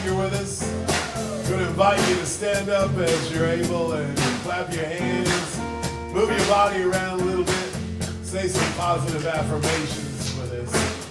glad you're with us. I'm going to invite you to stand up as you're able and clap your hands. Move your body around a little bit. Say some positive affirmations with us.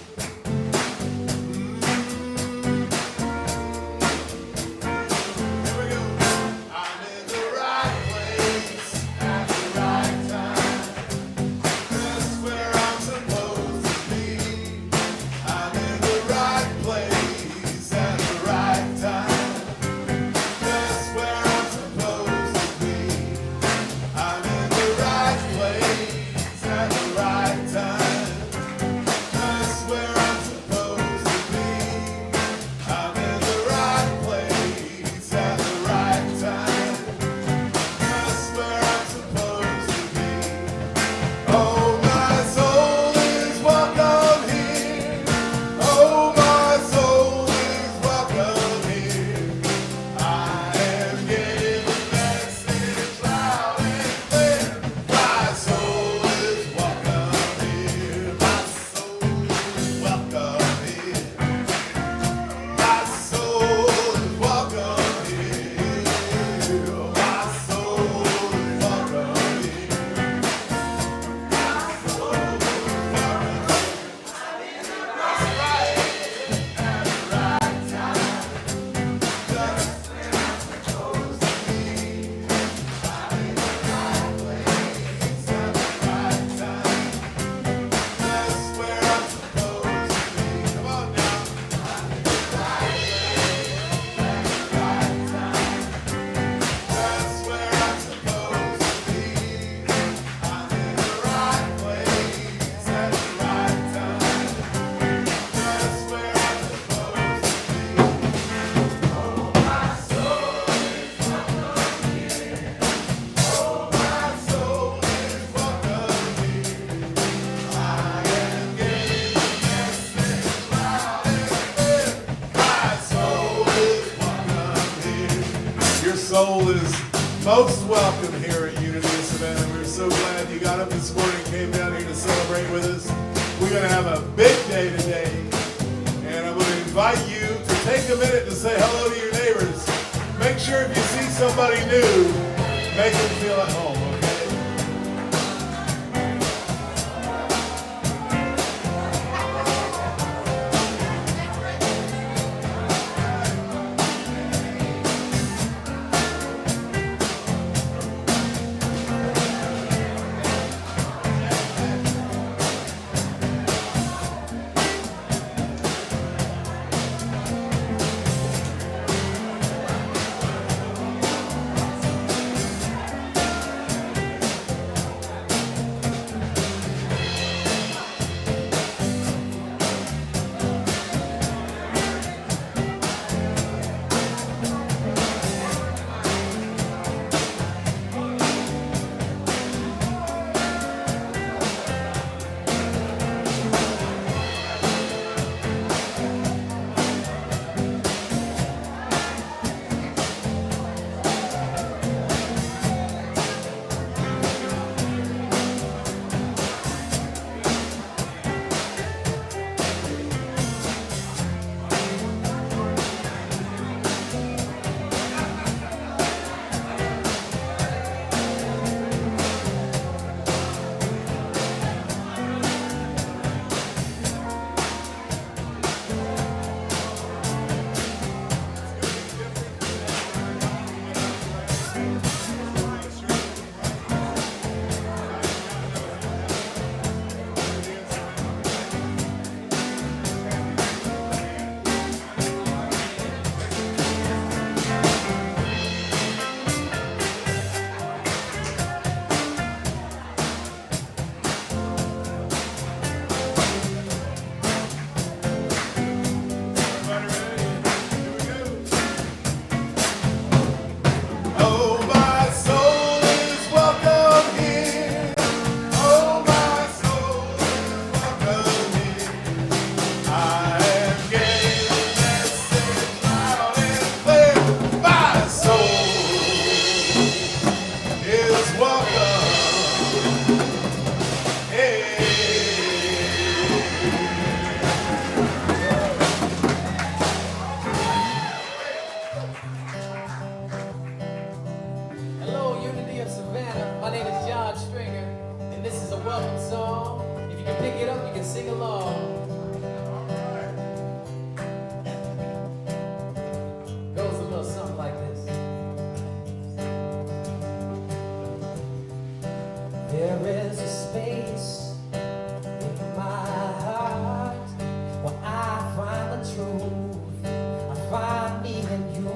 Soul is most welcome here at Unity of Savannah. We're so glad you got up this morning and came down here to celebrate with us. We're going to have a big day today, and I'm going to invite you to take a minute to say hello to your neighbors. Make sure if you see somebody new, make them feel at home, okay? sing along. Goes a little something like this. There is a space in my heart where I find the truth. I find me in you,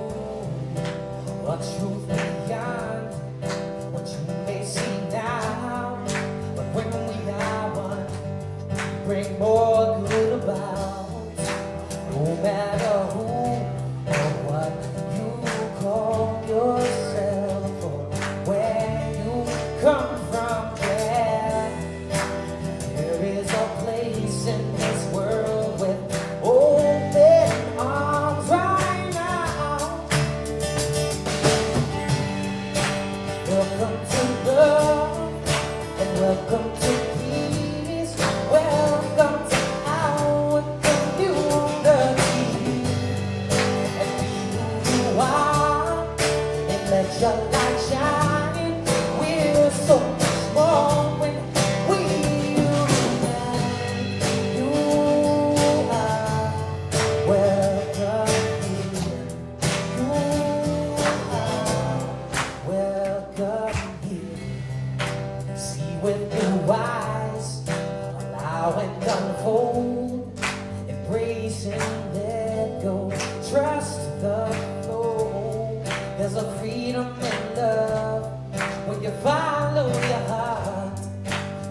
a truth beyond what you may see now. But when we are one, bring more good about. No matter who or what you call yourself or where you come from, there is a place in this world with open arms right now. Welcome to love and welcome to peace. Welcome to our community. And be who you are and let your light shine. We're so much more when we unite. You are welcome here. You are welcome here. See with new eyes, allow and unfold, embrace and let go, trust the flow. There's a freedom in love when you follow your heart.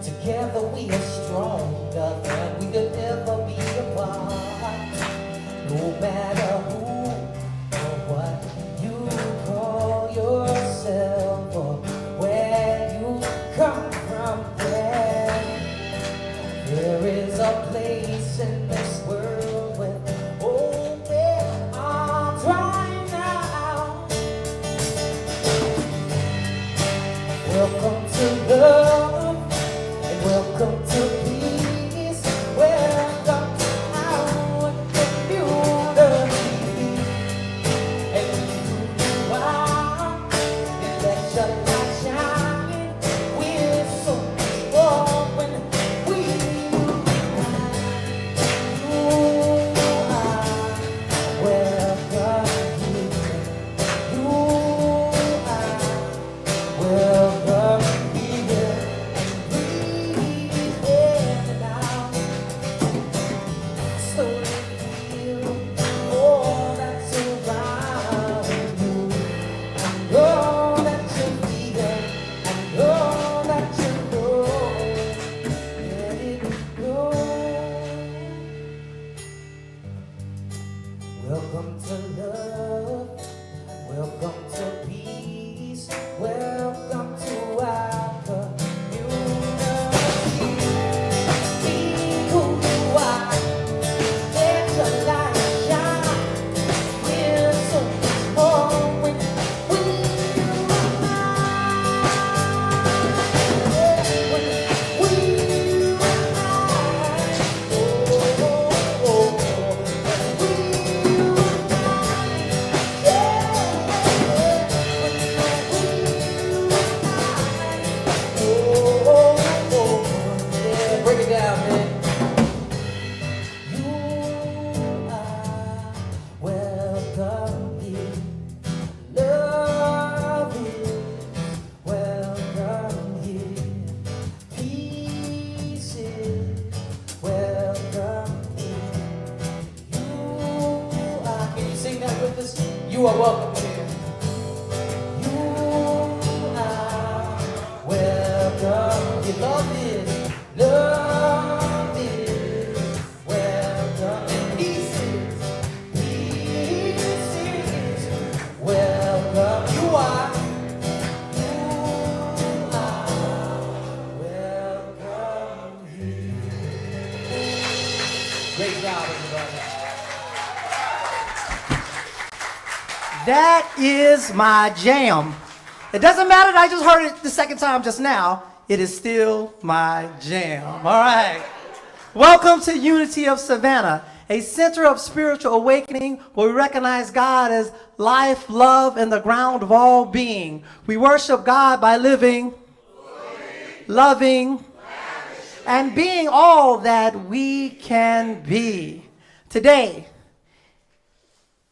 Together we are stronger than we could ever be apart. No matter who or what you call yourself or where you come from, there is a place in this world with open arms right now. Welcome to love and welcome to peace. Welcome to our community. And you are, and let your light shine. We're so much more when we unite. You are welcome here. You are welcome here. Breathe in and out. Slowly feel all that's around you. I know that you feel it. I know that you know. Let it go. Welcome to love. Welcome to peace. Welcome to our community. Be who you are. Let your light shine. We're so much more when we unite. When we unite. When we unite. Yeah, break it down, man. You are welcome here. Love is welcome here. Peace is welcome here. You are. Can you sing that with us? You are welcome here. You are welcome here. Love is welcome. And peace is welcome. You are welcome here. Great job, everybody. That is my jam. It doesn't matter that I just heard it the second time just now. It is still my jam. All right. Welcome to Unity of Savannah, a center of spiritual awakening where we recognize God as life, love, and the ground of all being. We worship God by living, loving, and being all that we can be. Today,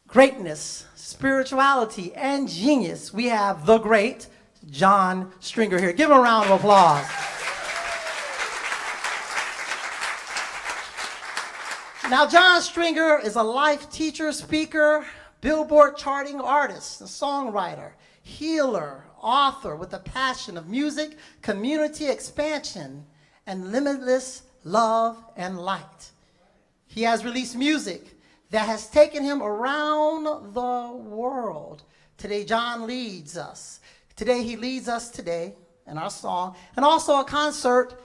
greatness, spirituality, and genius, we have the great John Stringer here. Give him a round of applause. Now, John Stringer is a life teacher, speaker, Billboard charting artist, a songwriter, healer, author with a passion of music, community expansion, and limitless love and light. He has released music that has taken him around the world. Today, John leads us. Today, he leads us today in our song, and also a concert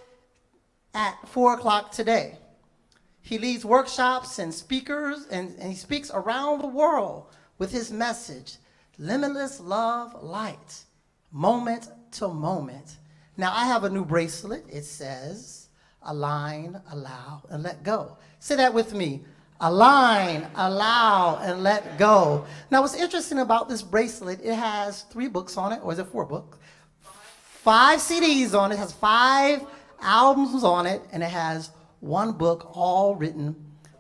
at 4 o'clock today. He leads workshops and speakers, and he speaks around the world with his message, limitless love, light, moment to moment. Now, I have a new bracelet. It says, align, allow, and let go. Say that with me. Align, allow, and let go. Now, what's interesting about this bracelet, it has 3 books on it, or is it 4 books? 5 CDs on it, has 5 albums on it, and it has 1 book, all written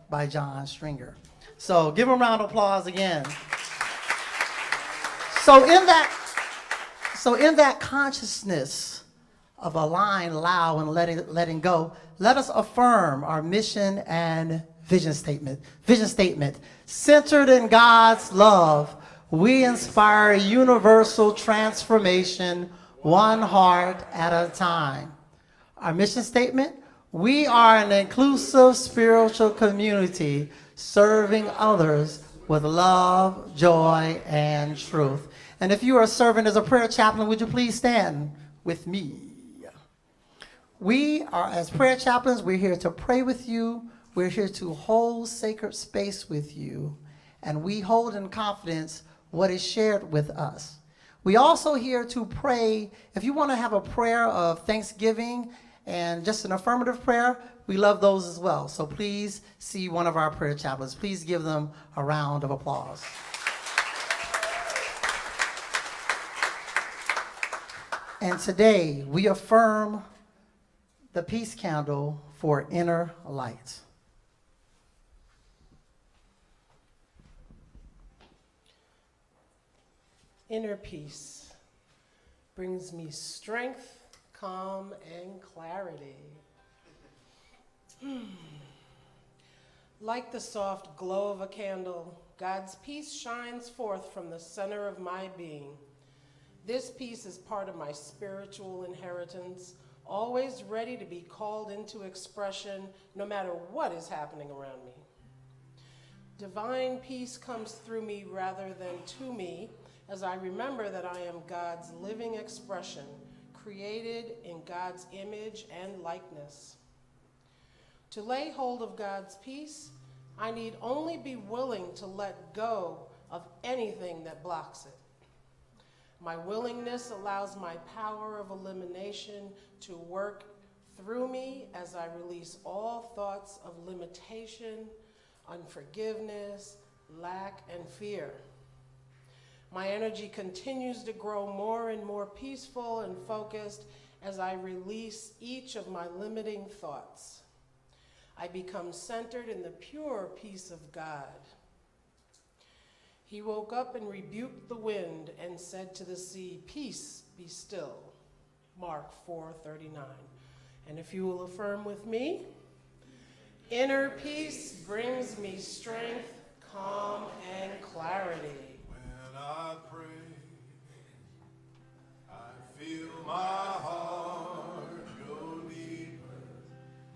by John Stringer. So give him a round of applause again. So in that consciousness of align, allow, and letting go, let us affirm our mission and vision statement. Vision statement, centered in God's love, we inspire universal transformation, one heart at a time. Our mission statement, we are an inclusive spiritual community serving others with love, joy, and truth. And if you are serving as a prayer chaplain, would you please stand with me? We are, as prayer chaplains, we're here to pray with you. We're here to hold sacred space with you. And we hold in confidence what is shared with us. We also here to pray. If you want to have a prayer of thanksgiving and just an affirmative prayer, we love those as well. So please see one of our prayer chaplains. Please give them a round of applause. And today we affirm the peace candle for inner light. Inner peace brings me strength, calm, and clarity. Like the soft glow of a candle, God's peace shines forth from the center of my being. This peace is part of my spiritual inheritance, always ready to be called into expression no matter what is happening around me. Divine peace comes through me rather than to me, as I remember that I am God's living expression, created in God's image and likeness. To lay hold of God's peace, I need only be willing to let go of anything that blocks it. My willingness allows my power of elimination to work through me as I release all thoughts of limitation, unforgiveness, lack, and fear. My energy continues to grow more and more peaceful and focused as I release each of my limiting thoughts. I become centered in the pure peace of God. He woke up and rebuked the wind and said to the sea, "Peace, be still." Mark 4:39. And if you will affirm with me, inner peace brings me strength, calm, and clarity. When I pray, I feel my heart go deeper.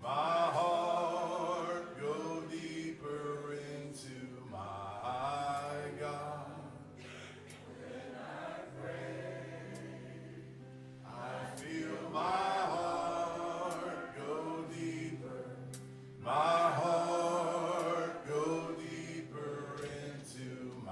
My heart go deeper into my God. When I pray, I feel my heart go deeper. My heart go deeper into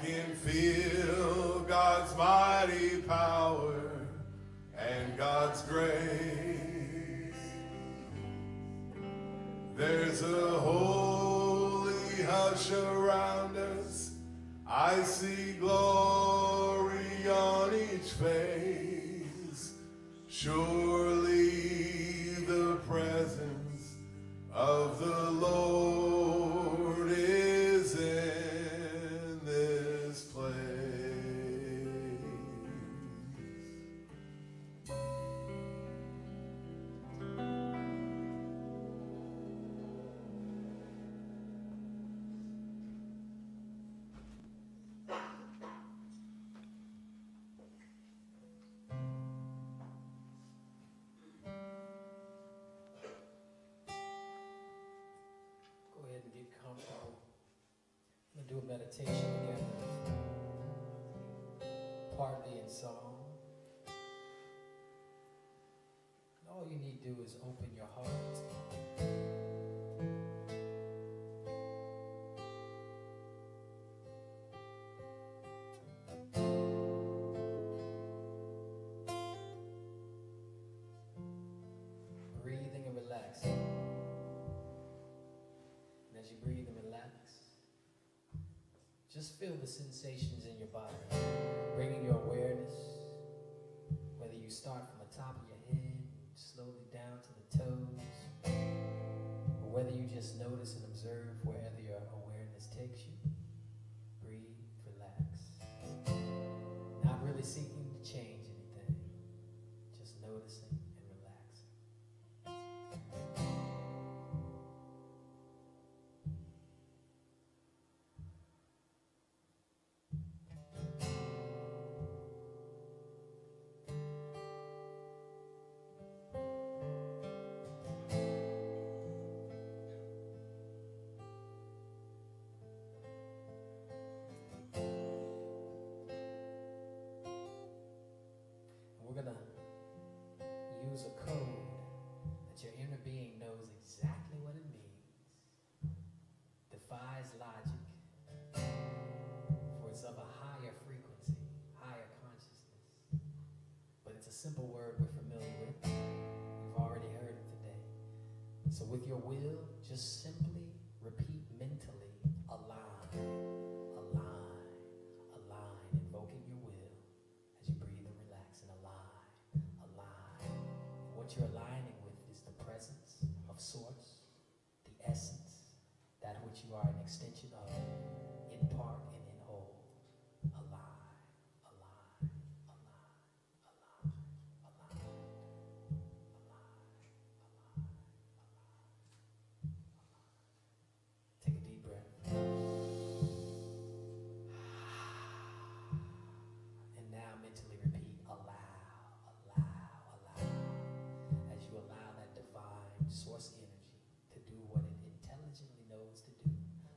can feel God's mighty power and God's grace. There's a holy hush around us. I see glory on each face. Surely the presence of the Lord is in this place. Go ahead and get comfortable. We'll do a meditation together, partly in song. And all you need to do is open your heart. Breathing and relaxing. And as you breathe and relax, just feel the sensations in your body, bringing your awareness, whether you start from the top of your head, slowly down to the toes, or whether you just notice and observe wherever your awareness takes you. Breathe, relax. Not really seeking to change anything, just noticing and relaxing. We're going to use a code that your inner being knows exactly what it means, defies logic, for it's of a higher frequency, higher consciousness. But it's a simple word we're familiar with. We've already heard it today. So with your will, just simply repeat mentally, align, align, align, invoking your will as you breathe and relax and align, align. What you're aligning with is the presence of Source, the essence, that which you are an extension of, in part and in whole. Align, align, align, align, align, align, align, align. Take a deep breath. And now mentally repeat, allow, allow, allow. As you allow that divine source energy to do what it intelligently knows to do.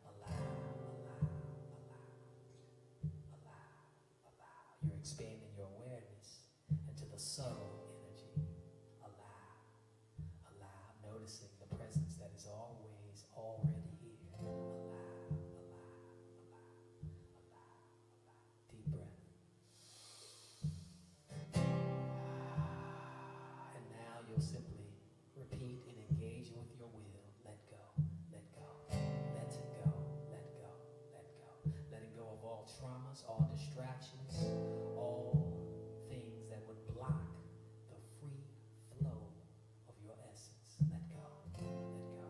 Allow, allow, allow, allow, allow. You're expanding your awareness into the subtle energy. Allow, allow, noticing the presence that is always already here. Allow, allow, allow, allow, allow. Deep breath. And now you'll simply repeat and engage with your will. Let go, let go, let it go, let go, let go. Letting go of all traumas, all distractions, all things that would block the free flow of your essence. Let go, let go,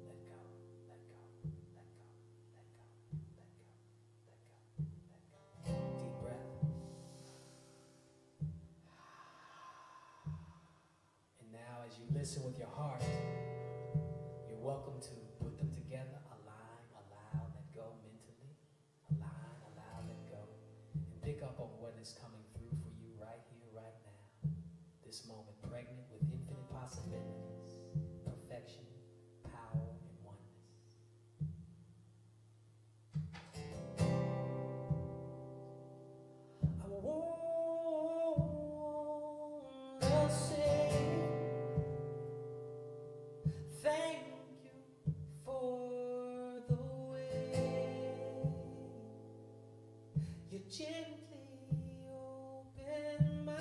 let go, let go, let go, let go, let go, let go, let go. Deep breath. And now as you listen with your heart, you're welcome to put them together. Align, allow, let go mentally. Align, allow, let go. And pick up on what is coming through for you right here, right now. This moment pregnant with infinite possibilities, perfection, power, and oneness. I wanna say thank you for the way You gently open my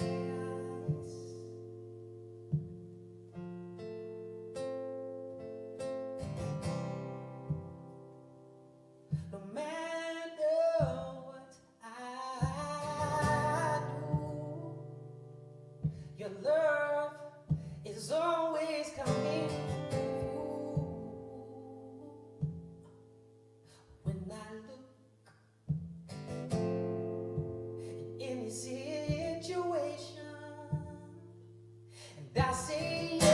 eyes. No matter what I do, your love is always coming through. When I look in any situation, and I say yes,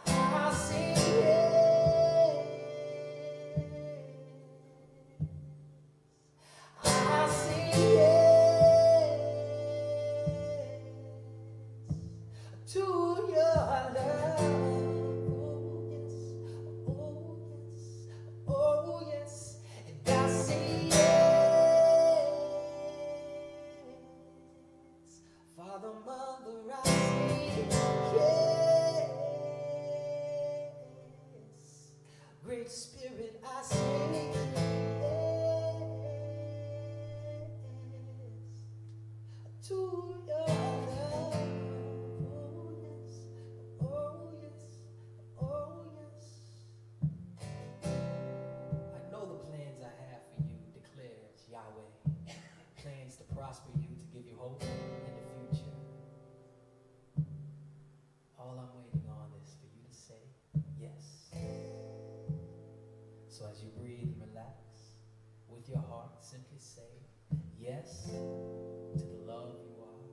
I say yes, I say yes to your love. Oh yes, oh yes, oh yes, and I say yes. Father, Mother, I say yes. Great Spirit, I say yes to your love. Oh yes, oh yes. I know the plans I have for you, declares Yahweh. Plans to prosper you, to give you hope in the future. All I'm waiting on is for you to say yes. So as you breathe and relax, with your heart, simply say yes to the love you are.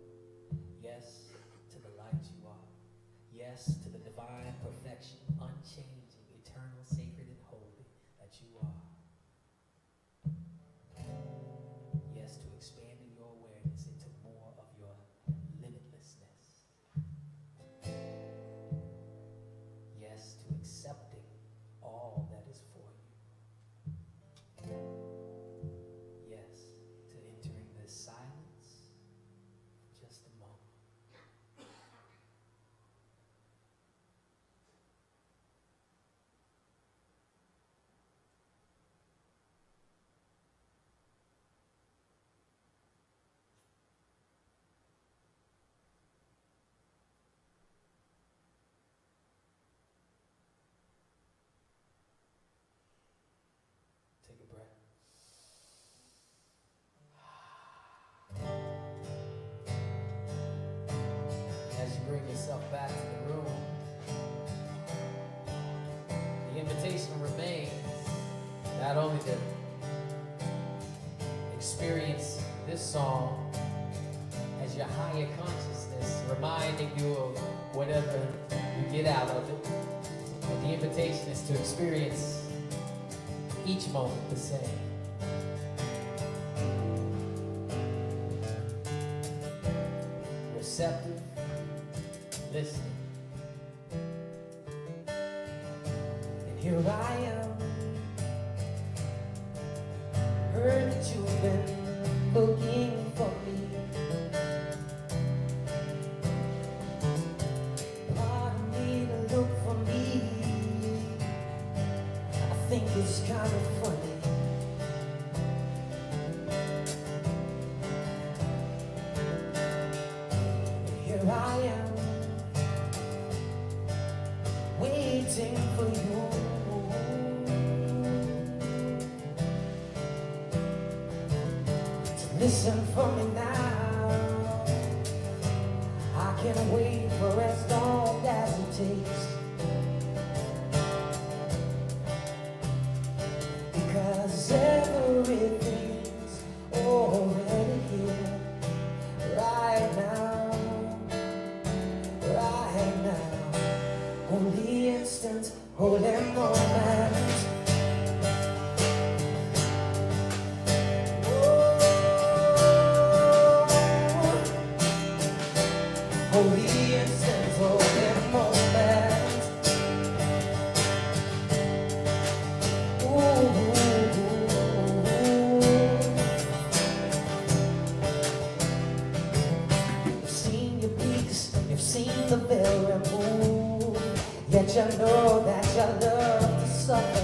Yes to the light you are. Yes to the divine perfection, unchanging, eternal, sacred, and holy that you are. Yes to expanding your awareness into more of your limitlessness. Yes to accepting all that is for you. Yes to entering this silence for just a moment. Take a breath. As you bring yourself back to the room, the invitation remains not only to experience this song as your higher consciousness, reminding you of whatever you get out of it, but the invitation is to experience each moment the same. Receptive, listening. And here I am, heard that you've been looking for me. Pardon me to look for me. I think it's kind of funny. Here I am, waiting for you. To listen for me now. I can't wait for as long as it takes. Because everything's already here, right now, right now. Holy instant, holy moment. Holy instant, holy moment. You've seen your peaks, you've seen the very moon, yet you know that you love to suffer.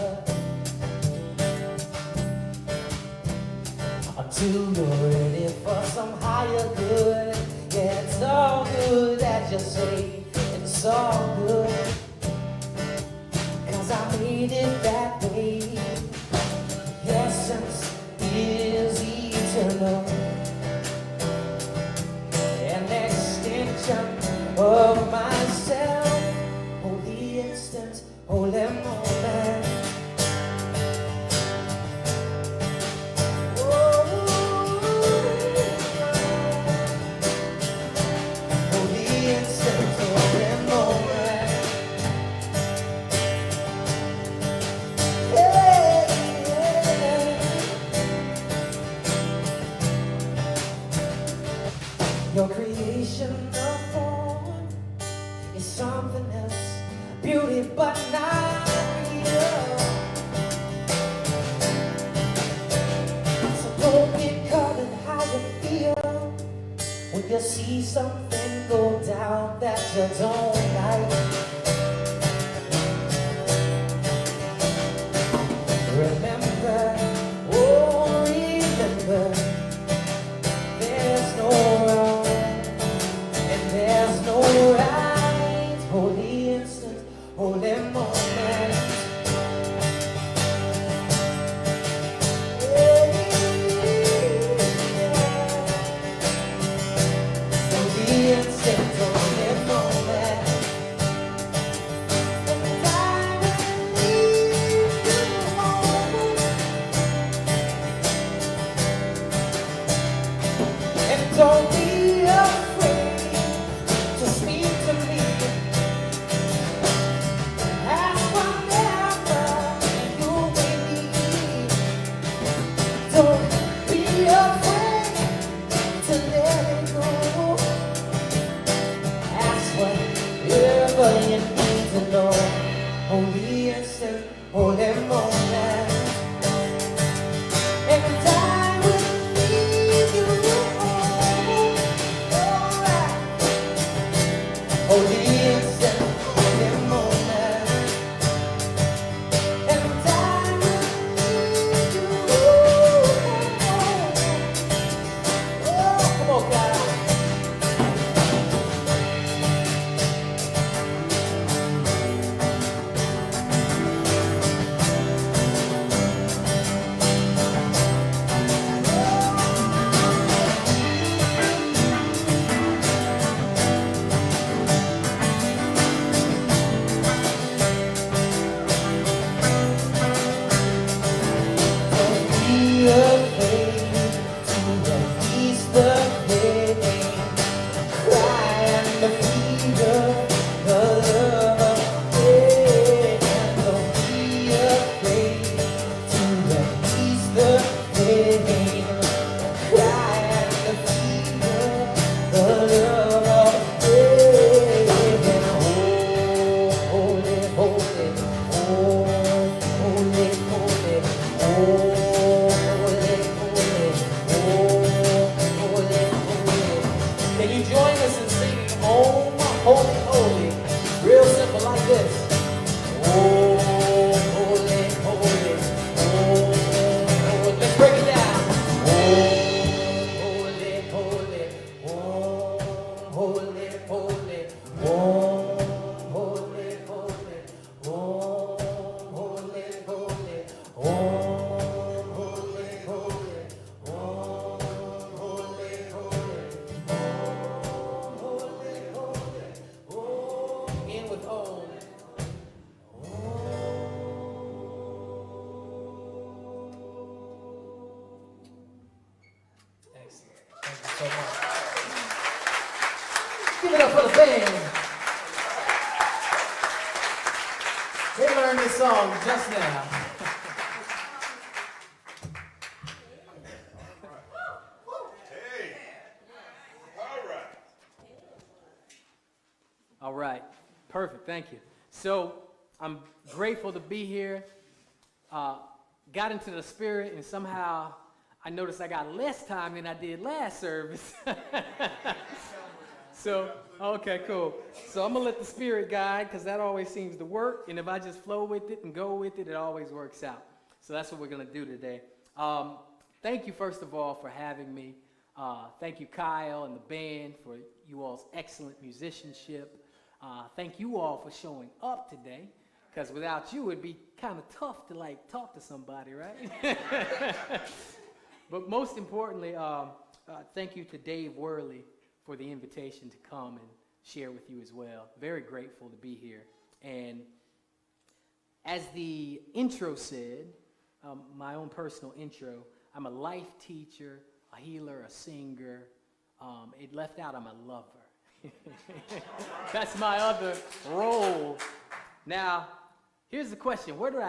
till you're ready for some higher good. Yeah, it's all good as you say, it's all good, 'cause I made it that way. The essence is eternal, an extension of myself. Holy instant, holy moment. Holy instant, holy moment. Yeah, yeah. Your creation of form is something else, beauty but not real. So don't get caught in how you feel when you see something go down that you don't like. Remember, oh remember, there's no wrong and there's no right. Holy instant, holy moment. Holy instant, holy moment. And I will leave you alone. And don't be afraid to speak to me. Ask whatever you may need. Don't be afraid to let it go. Ask whatever you need to know. Holy instant, holy moment. And I will leave you alone. Alright. Holy instant, holy moment. And I will leave you alone. Oh, come on, God. Don't be afraid to release the pain, cry and the fever, the love of pain. Don't be afraid to release the pain, cry and the fever, the love of pain. Oh, holy, holy, oh, holy, holy, oh, holy, holy, oh, holy, holy. Can you join us in singing, oh, holy, holy? Real simple like this. Oh, holy, holy, oh, holy. Let's break it down. Oh, holy, holy, oh, holy, holy, oh, holy, holy, oh, holy, holy, oh, holy, holy, oh, holy, holy, oh, in with oh. Excellent. Thank you so much. Give it up for the band. They learned this song just now. Hey. All right. All right, perfect, thank you. So I'm grateful to be here. Got into the spirit and somehow I noticed I got less time than I did last service. So, okay, cool. So I'm gonna let the spirit guide because that always seems to work. And if I just flow with it and go with it, it always works out. So that's what we're gonna do today. thank you, first of all, for having me. Thank you, Kyle and the band, for you all's excellent musicianship. Thank you all for showing up today, because without you, it'd be kind of tough to, like, talk to somebody, right? But most importantly, thank you to Dave Worley for the invitation to come and share with you as well. Very grateful to be here. And as the intro said, my own personal intro, I'm a life teacher, a healer, a singer. It left out I'm a lover. That's my other role. Now, here's the question. Where did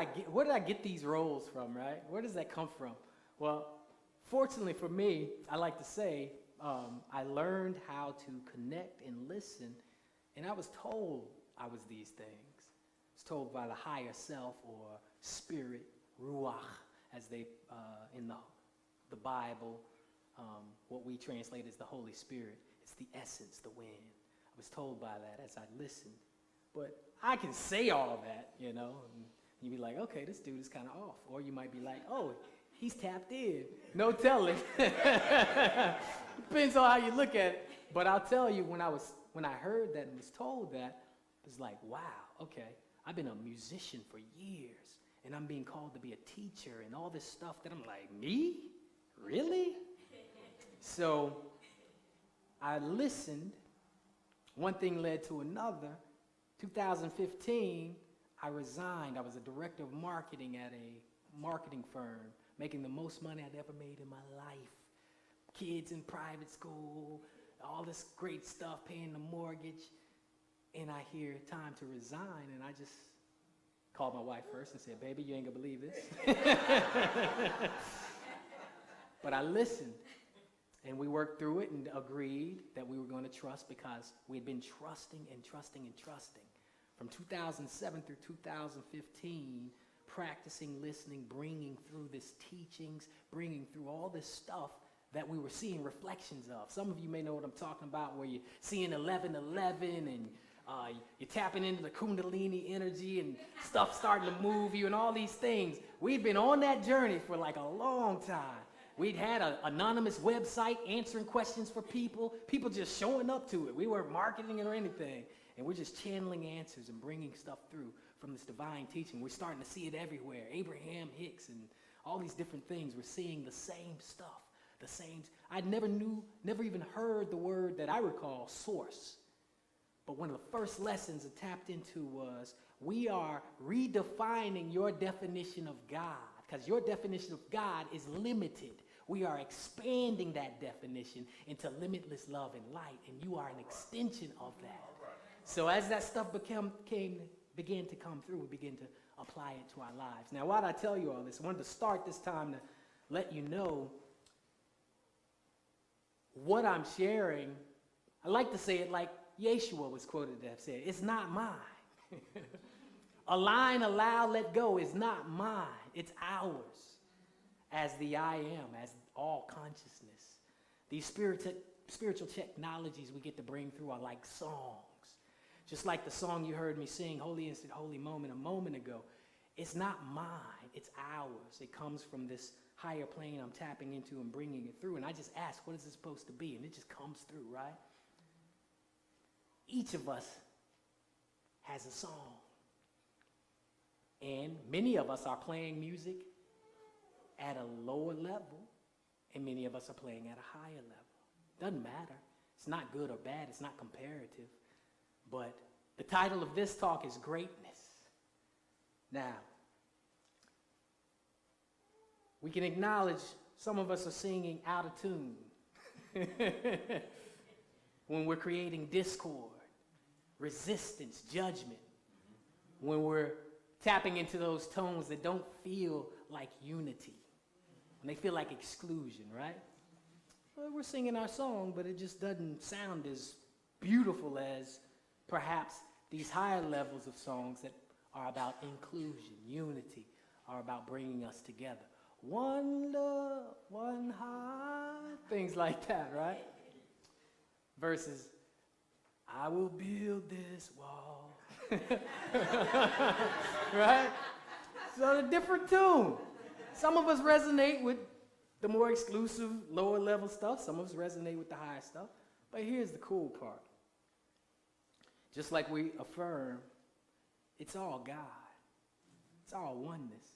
I get these roles from, right? Where does that come from? Well, fortunately for me, I like to say, I learned how to connect and listen, and I was told I was these things. I was told by the higher self, or spirit, ruach, as they, in the Bible, what we translate as the Holy Spirit. It's the essence, the wind. I was told by that as I listened. But I can say all of that, you know, and you'd be like, okay, this dude is kind of off. Or you might be like, oh, he's tapped in. No telling. Depends on how you look at it. But I'll tell you, when I heard that and was told that, it was like, wow, okay, I've been a musician for years, and I'm being called to be a teacher and all this stuff that I'm like, me? Really? So I listened. One thing led to another. 2015, I resigned. I was a director of marketing at a marketing firm, making the most money I'd ever made in my life. Kids in private school, all this great stuff, paying the mortgage. And I hear time to resign, and I just called my wife first and said, baby, you ain't gonna believe this. But I listened, and we worked through it and agreed that we were going to trust, because we had been trusting and trusting and trusting. From 2007 through 2015, practicing, listening, bringing through this teachings, bringing through all this stuff that we were seeing reflections of. Some of you may know what I'm talking about, where you're seeing 11:11 and you're tapping into the Kundalini energy and stuff starting to move you and all these things. We'd been on that journey for like a long time. We'd had an anonymous website answering questions for people just showing up to it. We weren't marketing it or anything. And we're just channeling answers and bringing stuff through from this divine teaching. We're starting to see it everywhere. Abraham Hicks and all these different things. We're seeing the same stuff, the same. I never even heard the word that I recall, source. But one of the first lessons I tapped into was, we are redefining your definition of God, because your definition of God is limited. We are expanding that definition into limitless love and light, and you are an extension of that. So as that stuff began to come through, we begin to apply it to our lives. Now, why did I tell you all this? I wanted to start this time to let you know what I'm sharing. I like to say it like Yeshua was quoted to have said, it's not mine. Align, allow, let go is not mine. It's ours. As the I am, as all consciousness. These spiritual technologies we get to bring through are like songs. Just like the song you heard me sing, Holy Instant, Holy Moment, a moment ago. It's not mine, it's ours. It comes from this higher plane I'm tapping into and bringing it through. And I just ask, what is it supposed to be? And it just comes through, right? Each of us has a song. And many of us are playing music at a lower level, and many of us are playing at a higher level. Doesn't matter. It's not good or bad. It's not comparative. But the title of this talk is Greatness. Now, we can acknowledge some of us are singing out of tune when we're creating discord, resistance, judgment, when we're tapping into those tones that don't feel like unity, when they feel like exclusion, right? Well, we're singing our song, but it just doesn't sound as beautiful as perhaps these higher levels of songs that are about inclusion, unity, are about bringing us together. One love, one heart, things like that, right? Versus, I will build this wall. Right? So a different tune. Some of us resonate with the more exclusive, lower level stuff. Some of us resonate with the higher stuff. But here's the cool part. Just like we affirm, it's all God. It's all oneness.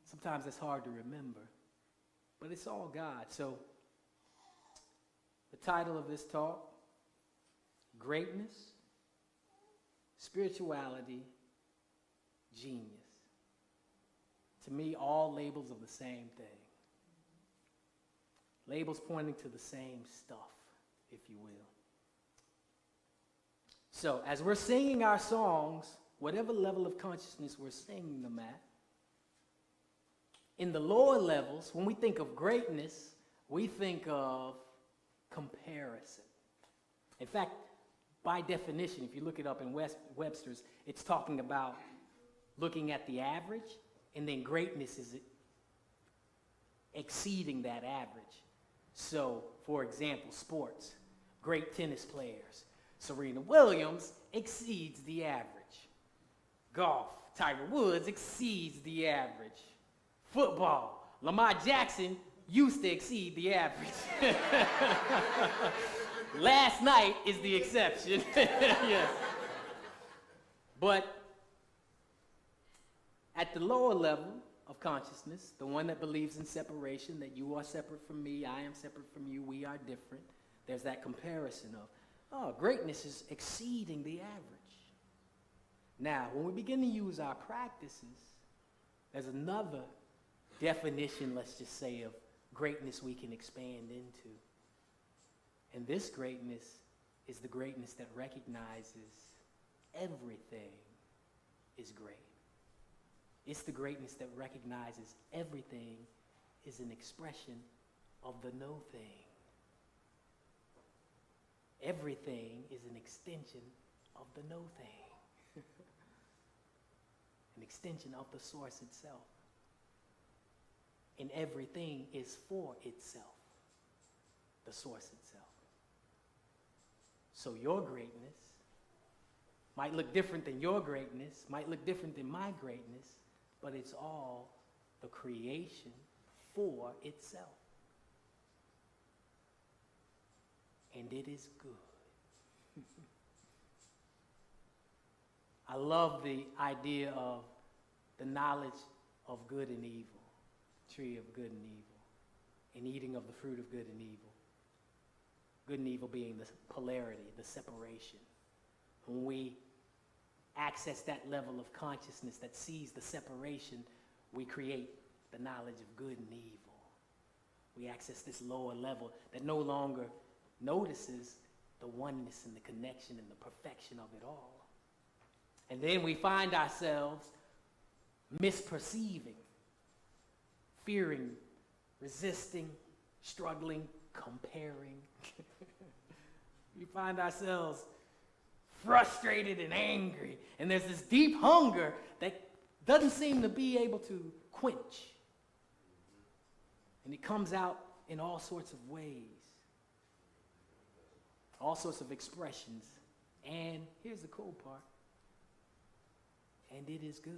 Sometimes it's hard to remember, but it's all God. So the title of this talk, Greatness, Spirituality, Genius. To me, all labels of the same thing. Labels pointing to the same stuff, if you will. So, as we're singing our songs, whatever level of consciousness we're singing them at, in the lower levels, when we think of greatness, we think of comparison. In fact, by definition, if you look it up in Webster's, it's talking about looking at the average, and then greatness is exceeding that average. So, for example, sports, great tennis players. Serena Williams exceeds the average. Golf, Tiger Woods exceeds the average. Football, Lamar Jackson used to exceed the average. Last night is the exception. Yes. But at the lower level of consciousness, the one that believes in separation, that you are separate from me, I am separate from you, we are different, there's that comparison of, oh, greatness is exceeding the average. Now, when we begin to use our practices, there's another definition, let's just say, of greatness we can expand into. And this greatness is the greatness that recognizes everything is great. It's the greatness that recognizes everything is an expression of the no thing. Everything is an extension of the no thing. An extension of the source itself. And everything is for itself, the source itself. So your greatness might look different than your greatness, might look different than my greatness, but it's all the creation for itself. And it is good. I love the idea of the knowledge of good and evil, tree of good and evil, and eating of the fruit of good and evil. Good and evil being the polarity, the separation. When we access that level of consciousness that sees the separation, we create the knowledge of good and evil. We access this lower level that no longer notices the oneness and the connection and the perfection of it all. And then we find ourselves misperceiving, fearing, resisting, struggling, comparing. We find ourselves frustrated and angry, and there's this deep hunger that doesn't seem to be able to quench. And it comes out in all sorts of ways, all sorts of expressions. And here's the cool part, and it is good.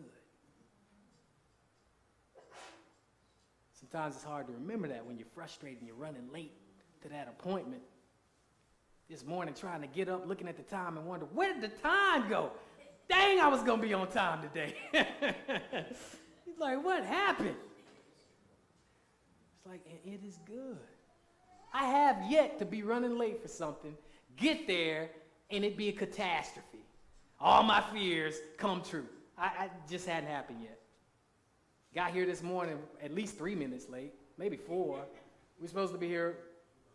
Sometimes it's hard to remember that when you're frustrated and you're running late to that appointment. This morning trying to get up, looking at the time and wonder, where did the time go? Dang, I was going to be on time today. He's like, what happened? It's like, it is good. I have yet to be running late for something, get there, and it be a catastrophe. All my fears come true. I just hadn't happened yet. Got here this morning at least 3 minutes late, maybe 4. We're supposed to be here,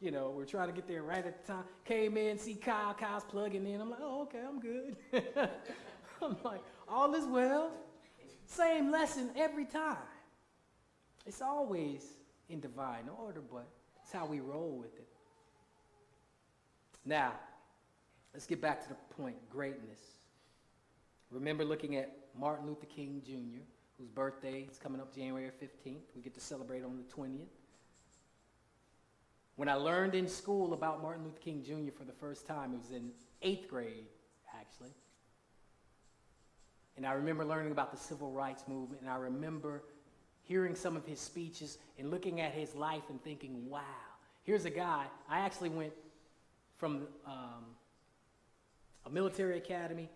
you know, we're trying to get there right at the time. Came in, see Kyle's plugging in. I'm like, oh, okay, I'm good. I'm like, all is well. Same lesson every time. It's always in divine order, but it's how we roll with it. Now, let's get back to the point, greatness. Remember looking at Martin Luther King Jr., whose birthday is coming up January 15th. We get to celebrate on the 20th. When I learned in school about Martin Luther King Jr. for the first time, it was in 8th grade, actually. And I remember learning about the civil rights movement, and I remember hearing some of his speeches and looking at his life and thinking, wow, here's a guy. I actually went from a military academy,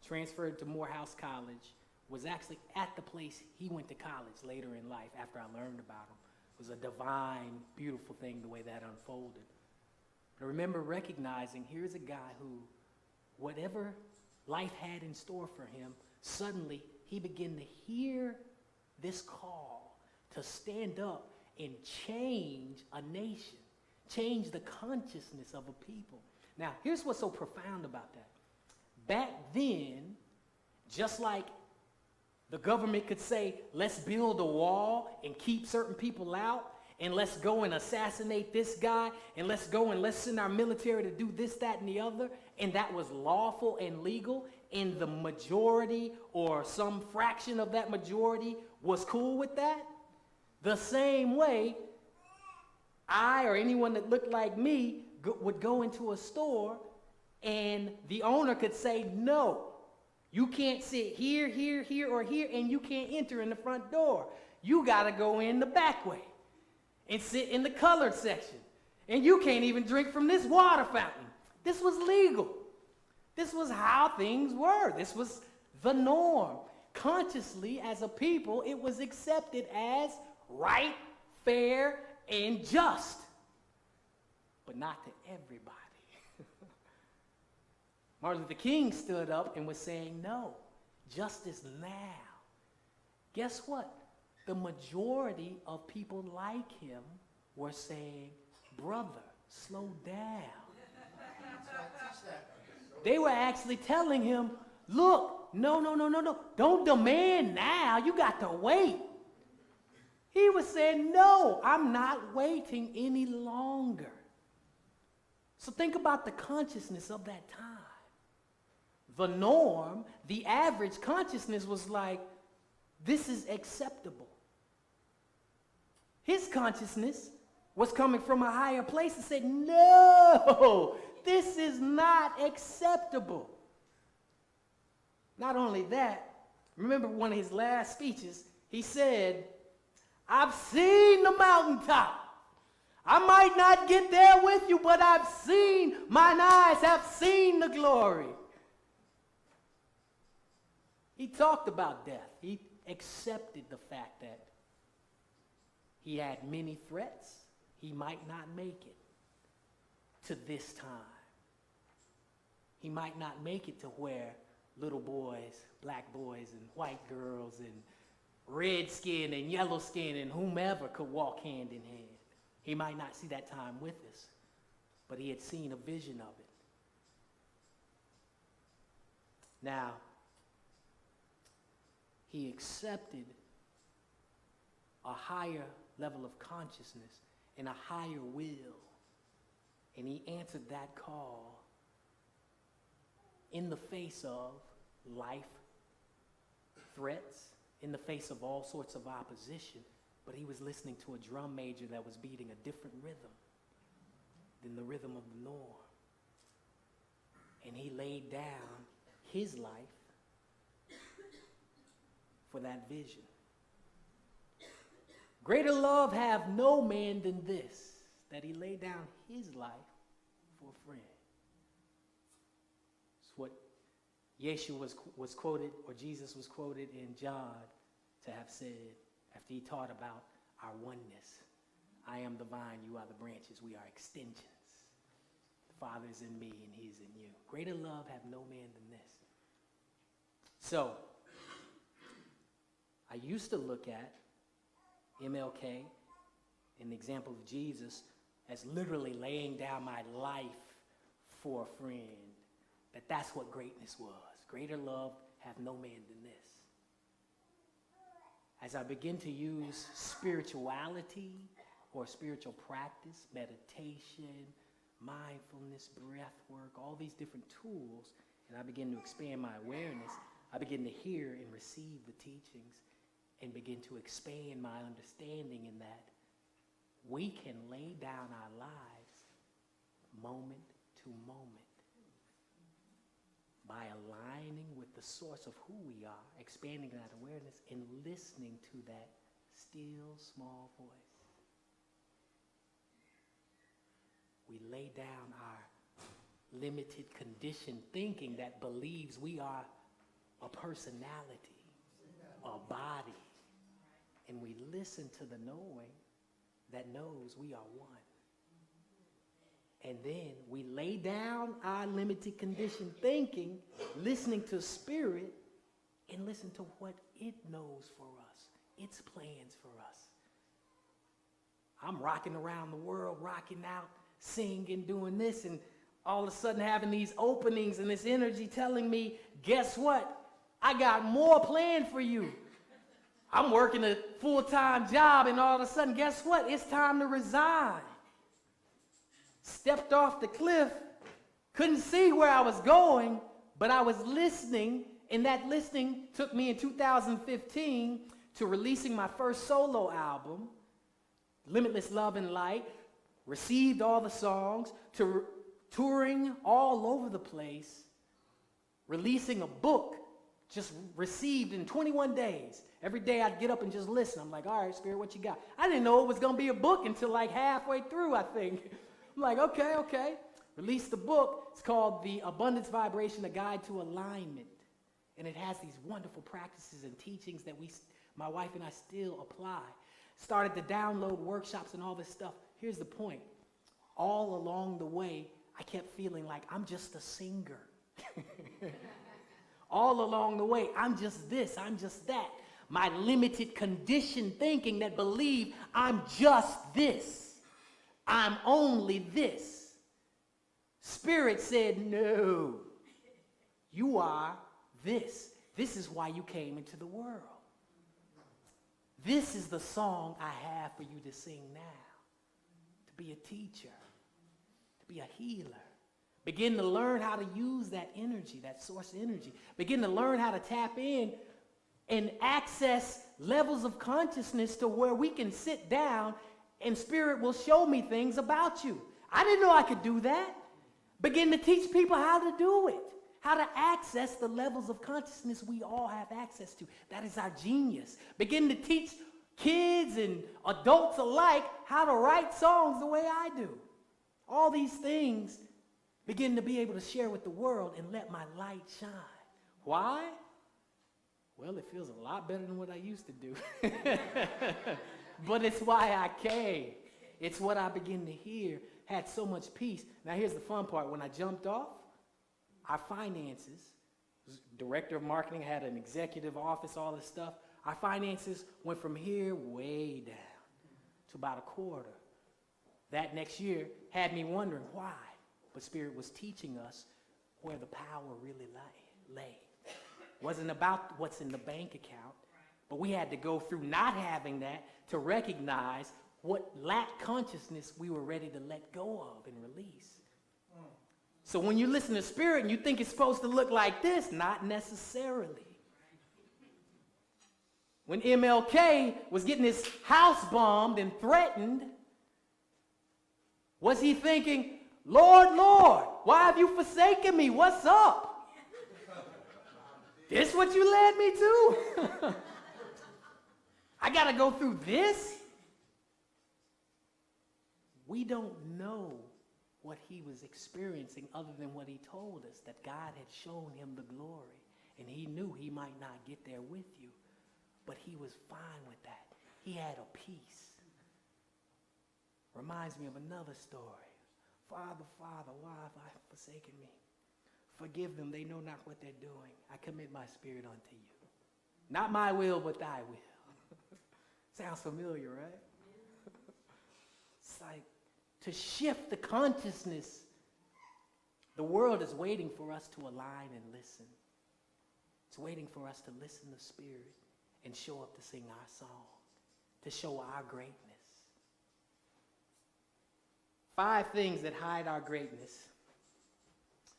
transferred to Morehouse College, was actually at the place he went to college later in life after I learned about him. It was a divine, beautiful thing the way that unfolded. But I remember recognizing here's a guy who, whatever life had in store for him, suddenly he began to hear this call to stand up and change a nation, change the consciousness of a people. Now, here's what's so profound about that. Back then, just like the government could say, let's build a wall and keep certain people out, and let's go and assassinate this guy, and let's go and let's send our military to do this, that, and the other, and that was lawful and legal, and the majority or some fraction of that majority was cool with that. The same way, I or anyone that looked like me would go into a store, and the owner could say, no, you can't sit here, here, here, or here, and you can't enter in the front door. You got to go in the back way and sit in the colored section. And you can't even drink from this water fountain. This was legal. This was how things were. This was the norm. Consciously, as a people, it was accepted as right, fair, and just. But not to everybody. Martin Luther King stood up and was saying, no, justice now. Guess what? The majority of people like him were saying, brother, slow down. They were actually telling him, look, no. Don't demand now. You got to wait. He was saying, no, I'm not waiting any longer. So think about the consciousness of that time. The norm, the average consciousness was like, this is acceptable. His consciousness was coming from a higher place and said, no, this is not acceptable. Not only that, remember one of his last speeches, he said, I've seen the mountaintop. I might not get there with you, but I've seen, mine eyes have seen the glory. He talked about death. He accepted the fact that he had many threats. He might not make it to this time. He might not make it to where little boys, black boys, and white girls, and red skin and yellow skin and whomever could walk hand in hand. He might not see that time with us, but he had seen a vision of it. Now, he accepted a higher level of consciousness and a higher will, and he answered that call in the face of life threats, in the face of all sorts of opposition, but he was listening to a drum major that was beating a different rhythm than the rhythm of the norm. And he laid down his life for that vision. Greater love have no man than this, that he laid down his life for a friend. It's what Yeshua was quoted, or Jesus was quoted in John to have said after he taught about our oneness. I am the vine, you are the branches, we are extensions. The Father is in me and he's in you. Greater love have no man than this. So, I used to look at MLK and the example of Jesus as literally laying down my life for a friend. That's what greatness was. Greater love have no man than this. As I begin to use spirituality or spiritual practice, meditation, mindfulness, breath work, all these different tools, and I begin to expand my awareness, I begin to hear and receive the teachings and begin to expand my understanding in that we can lay down our lives moment to moment by aligning with the source of who we are, expanding that awareness, and listening to that still small voice. We lay down our limited conditioned thinking that believes we are a personality, a body, and we listen to the knowing that knows we are one. And then we lay down our limited conditioned thinking, listening to Spirit, and listen to what it knows for us, its plans for us. I'm rocking around the world, rocking out, singing, doing this, and all of a sudden having these openings and this energy telling me, guess what? I got more planned for you. I'm working a full-time job, and all of a sudden, guess what? It's time to resign. Stepped off the cliff, couldn't see where I was going, but I was listening, and that listening took me in 2015 to releasing my first solo album, Limitless Love and Light, received all the songs, to touring all over the place, releasing a book, just received in 21 days. Every day I'd get up and just listen. I'm like, all right, Spirit, what you got? I didn't know it was going to be a book until like halfway through, I think. I'm like, okay. Released the book. It's called The Abundance Vibration, A Guide to Alignment. And it has these wonderful practices and teachings that my wife and I still apply. Started to download workshops and all this stuff. Here's the point. All along the way, I kept feeling like I'm just a singer. All along the way, I'm just this, I'm just that. My limited conditioned thinking that believed I'm just this. I'm only this. Spirit said, no, you are this. This is why you came into the world. This is the song I have for you to sing now. To be a teacher, to be a healer. Begin to learn how to use that energy, that source energy. Begin to learn how to tap in and access levels of consciousness to where we can sit down and Spirit will show me things about you. I didn't know I could do that. Begin to teach people how to do it, how to access the levels of consciousness we all have access to. That is our genius. Begin to teach kids and adults alike how to write songs the way I do. All these things begin to be able to share with the world and let my light shine. Why? Well, it feels a lot better than what I used to do. But it's why I came. It's what I begin to hear. Had so much peace. Now here's the fun part. When I jumped off, our finances, director of marketing, had an executive office, all this stuff. Our finances went from here way down to about a quarter. That next year had me wondering why. But Spirit was teaching us where the power really lay. Wasn't about what's in the bank account, but we had to go through not having that to recognize what lack consciousness we were ready to let go of and release. So when you listen to Spirit and you think it's supposed to look like this, not necessarily. When MLK was getting his house bombed and threatened, was he thinking, Lord, Lord, why have you forsaken me? What's up? This what you led me to? I got to go through this? We don't know what he was experiencing other than what he told us, that God had shown him the glory. And he knew he might not get there with you, but he was fine with that. He had a peace. Reminds me of another story. Father, Father, why have I forsaken me? Forgive them, they know not what they're doing. I commit my spirit unto you. Not my will, but thy will. Sounds familiar, right? It's like to shift the consciousness. The world is waiting for us to align and listen. It's waiting for us to listen to Spirit and show up to sing our song, to show our greatness. 5 things that hide our greatness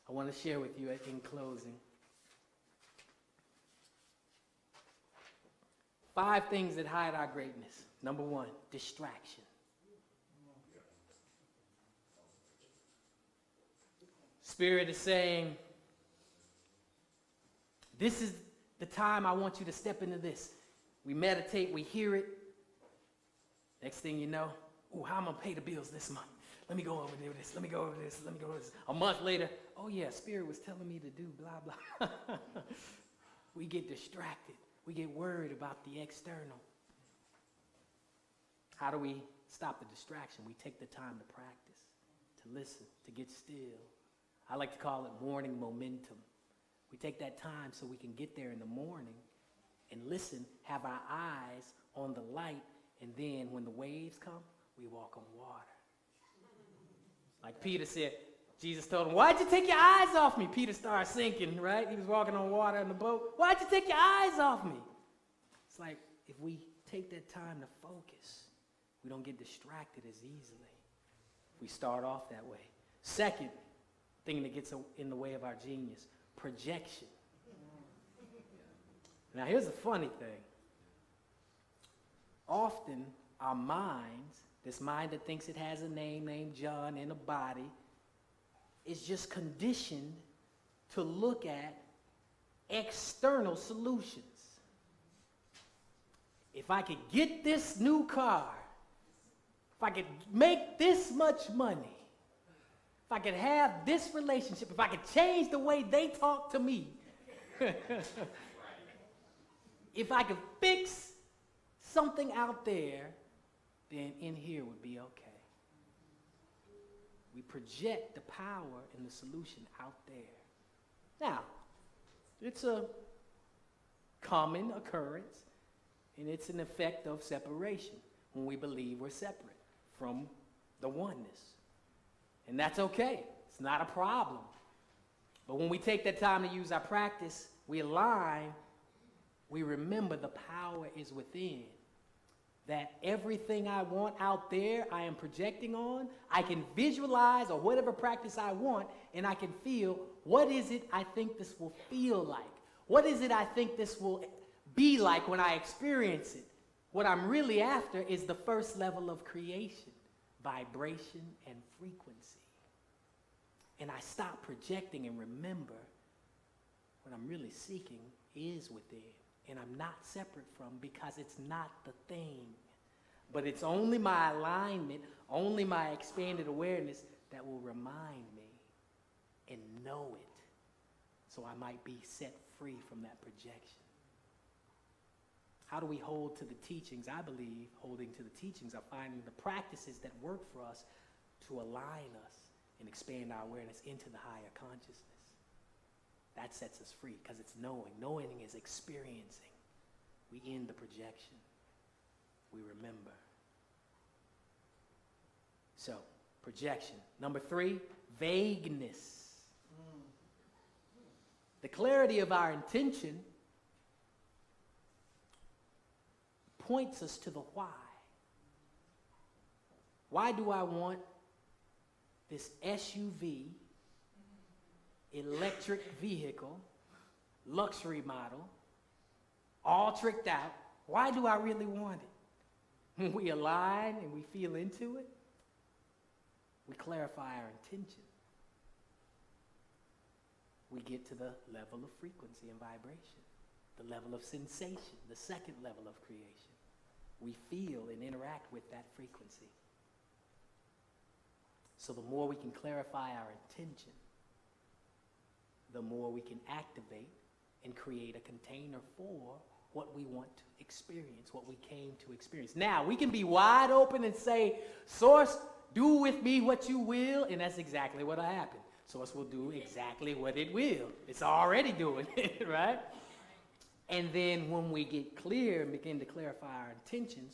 I want to share with you in closing. 5 things that hide our greatness. Number 1, distraction. Spirit is saying, this is the time I want you to step into this. We meditate, we hear it, Next thing you know, ooh, how am I going to pay the bills this month? Let me go over there with this. Let me go over this. Let me go over this. A month later, oh yeah, Spirit was telling me to do blah, blah. We get distracted. We get worried about the external. How do we stop the distraction? We take the time to practice, to listen, to get still. I like to call it morning momentum. We take that time so we can get there in the morning and listen, have our eyes on the light, and then when the waves come, we walk on water. Like Peter said, Jesus told him, why'd you take your eyes off me? Peter started sinking, right? He was walking on water in the boat. Why'd you take your eyes off me? It's like if we take that time to focus, we don't get distracted as easily. We start off that way. Second thing that gets in the way of our genius, projection. Now here's the funny thing. Often our minds, this mind that thinks it has a name named John in a body, is just conditioned to look at external solutions. If I could get this new car, if I could make this much money, if I could have this relationship, if I could change the way they talk to me, if I could fix something out there, then in here would be okay. We project the power and the solution out there. Now, it's a common occurrence, and it's an effect of separation when we believe we're separate from the oneness. And that's okay. It's not a problem. But when we take that time to use our practice, we align, we remember the power is within. That everything I want out there, I am projecting on. I can visualize or whatever practice I want, and I can feel, what is it I think this will feel like? What is it I think this will be like when I experience it? What I'm really after is the first level of creation, vibration and frequency. And I stop projecting and remember what I'm really seeking is within. And I'm not separate from, because it's not the thing. But it's only my alignment, only my expanded awareness that will remind me and know it, so I might be set free from that projection. How do we hold to the teachings? I believe holding to the teachings are finding the practices that work for us to align us and expand our awareness into the higher consciousness. That sets us free, because it's knowing. Knowing is experiencing. We end the projection. We remember. So, projection. Number 3, vagueness. The clarity of our intention points us to the why. Why do I want this SUV, electric vehicle, luxury model, all tricked out? Why do I really want it? When we align and we feel into it, we clarify our intention. We get to the level of frequency and vibration, the level of sensation, the second level of creation. We feel and interact with that frequency. So the more we can clarify our intention, the more we can activate and create a container for what we want to experience, what we came to experience. Now, we can be wide open and say, Source, do with me what you will, and that's exactly what will happen. Source will do exactly what it will. It's already doing it, right? And then when we get clear and begin to clarify our intentions,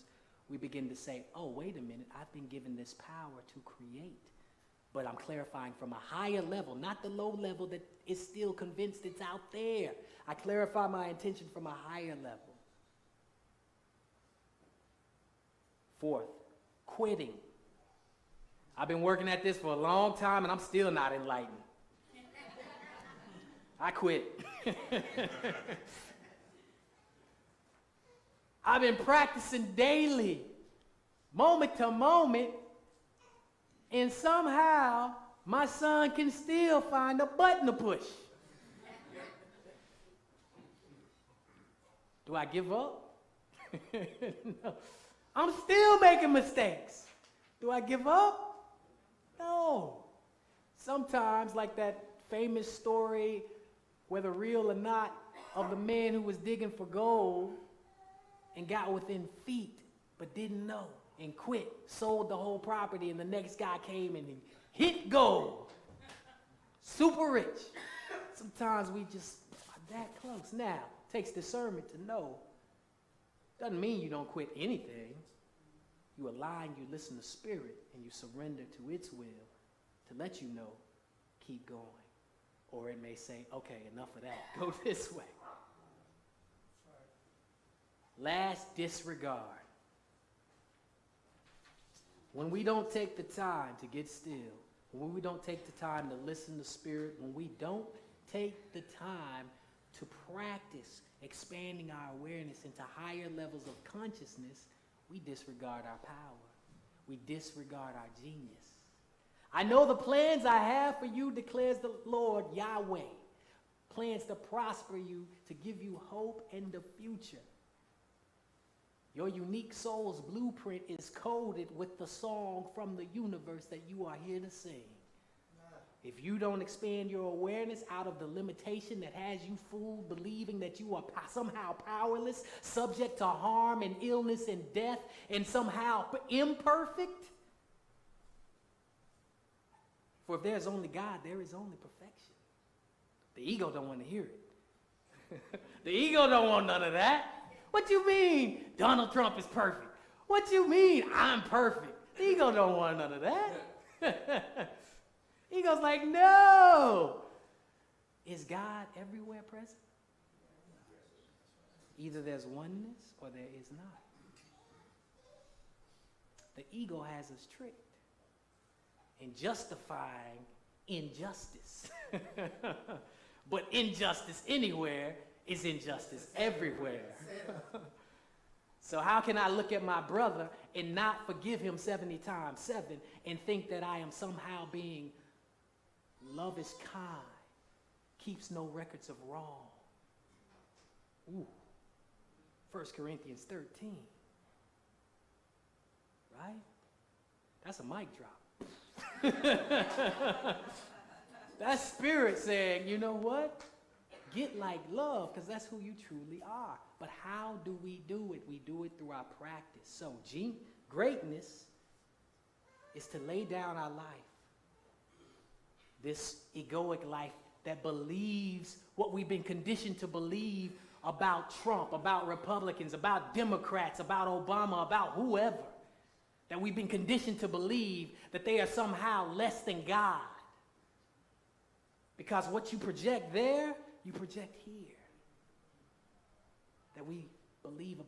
we begin to say, oh, wait a minute, I've been given this power to create. But I'm clarifying from a higher level, not the low level that is still convinced it's out there. I clarify my intention from a higher level. 4th, quitting. I've been working at this for a long time and I'm still not enlightened. I quit. I've been practicing daily, moment to moment, and somehow my son can still find a button to push. Do I give up? No. I'm still making mistakes. Do I give up? No. Sometimes, like that famous story, whether real or not, of the man who was digging for gold and got within feet but didn't know and quit, sold the whole property, and the next guy came and he hit gold. Super rich. Sometimes we just are that close. Now, it takes discernment to know. Doesn't mean you don't quit anything. You align, you listen to Spirit, and you surrender to its will to let you know, keep going. Or it may say, okay, enough of that. Go this way. Last, disregard. When we don't take the time to get still, when we don't take the time to listen to Spirit, when we don't take the time to practice expanding our awareness into higher levels of consciousness, we disregard our power. We disregard our genius. I know the plans I have for you, declares the Lord Yahweh. Plans to prosper you, to give you hope and the future. Your unique soul's blueprint is coded with the song from the universe that you are here to sing. If you don't expand your awareness out of the limitation that has you fooled, believing that you are somehow powerless, subject to harm and illness and death, and somehow imperfect, for if there's only God, there is only perfection. The ego don't want to hear it. The ego don't want none of that. What you mean Donald Trump is perfect? What you mean I'm perfect? The ego don't want none of that. Ego's like, no. Is God everywhere present? Either there's oneness or there is not. The ego has us tricked in justifying injustice. But injustice anywhere is injustice everywhere. So how can I look at my brother and not forgive him 70 times 7 and think that I am somehow being love is kind, keeps no records of wrong? Ooh, 1 Corinthians 13. Right? That's a mic drop. That's Spirit saying, you know what? Get like love, because that's who you truly are. But how do we do it? We do it through our practice. So greatness is to lay down our life. This egoic life that believes what we've been conditioned to believe about Trump, about Republicans, about Democrats, about Obama, about whoever. That we've been conditioned to believe that they are somehow less than God. Because what you project there, you project here. That we believe